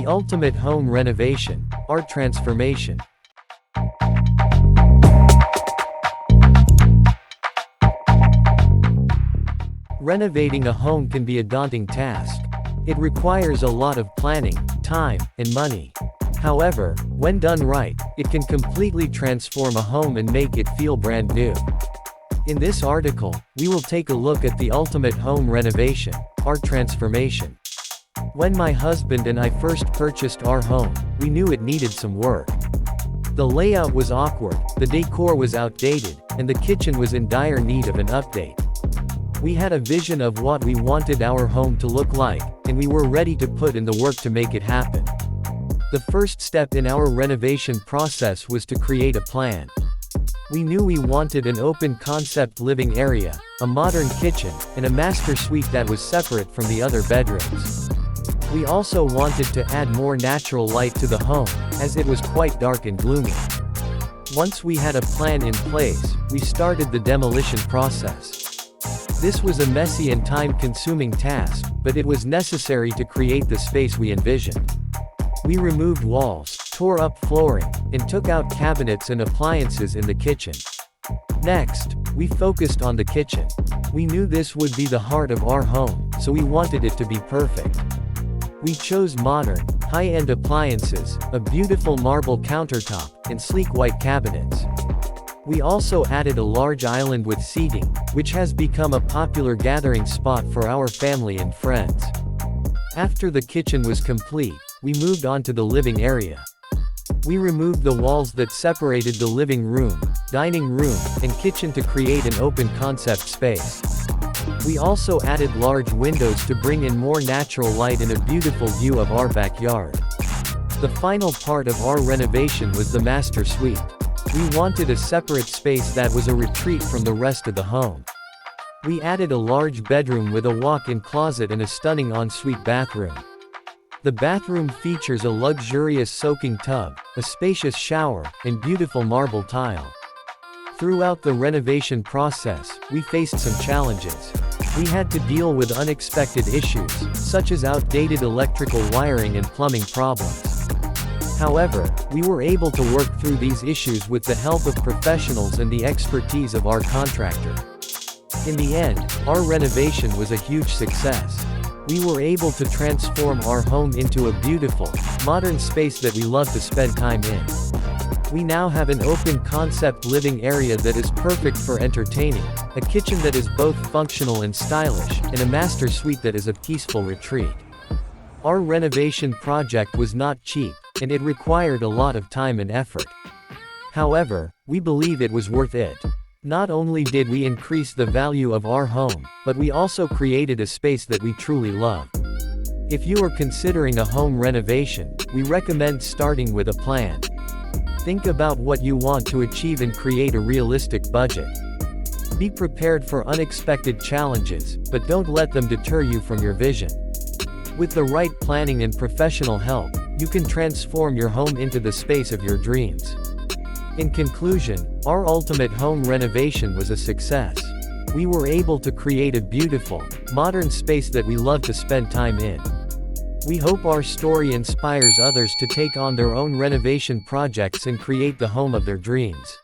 The ultimate home renovation, art transformation. Renovating a home can be a daunting task. It requires a lot of planning, time, and money. However, when done right, it can completely transform a home and make it feel brand new. In this article, we will take a look at the ultimate home renovation, art transformation. When my husband and I first purchased our home, we knew it needed some work. The layout was awkward, the decor was outdated, and the kitchen was in dire need of an update. We had a vision of what we wanted our home to look like, and we were ready to put in the work to make it happen. The first step in our renovation process was to create a plan. We knew we wanted an open concept living area, a modern kitchen, and a master suite that was separate from the other bedrooms. We also wanted to add more natural light to the home, as it was quite dark and gloomy. Once we had a plan in place, we started the demolition process. This was a messy and time-consuming task, but it was necessary to create the space we envisioned. We removed walls, tore up flooring, and took out cabinets and appliances in the kitchen. Next, we focused on the kitchen. We knew this would be the heart of our home, so we wanted it to be perfect. We chose modern, high-end appliances, a beautiful marble countertop, and sleek white cabinets. We also added a large island with seating, which has become a popular gathering spot for our family and friends. After the kitchen was complete, we moved on to the living area. We removed the walls that separated the living room, dining room, and kitchen to create an open concept space. We also added large windows to bring in more natural light and a beautiful view of our backyard. The final part of our renovation was the master suite. We wanted a separate space that was a retreat from the rest of the home. We added a large bedroom with a walk-in closet and a stunning ensuite bathroom. The bathroom features a luxurious soaking tub, a spacious shower, and beautiful marble tile. Throughout the renovation process, we faced some challenges. We had to deal with unexpected issues, such as outdated electrical wiring and plumbing problems. However, we were able to work through these issues with the help of professionals and the expertise of our contractor. In the end, our renovation was a huge success. We were able to transform our home into a beautiful, modern space that we love to spend time in. We now have an open concept living area that is perfect for entertaining, a kitchen that is both functional and stylish, and a master suite that is a peaceful retreat. Our renovation project was not cheap, and it required a lot of time and effort. However, we believe it was worth it. Not only did we increase the value of our home, but we also created a space that we truly love. If you are considering a home renovation, we recommend starting with a plan. Think about what you want to achieve and create a realistic budget. Be prepared for unexpected challenges, but don't let them deter you from your vision. With the right planning and professional help, you can transform your home into the space of your dreams. In conclusion, our ultimate home renovation was a success. We were able to create a beautiful, modern space that we love to spend time in. We hope our story inspires others to take on their own renovation projects and create the home of their dreams.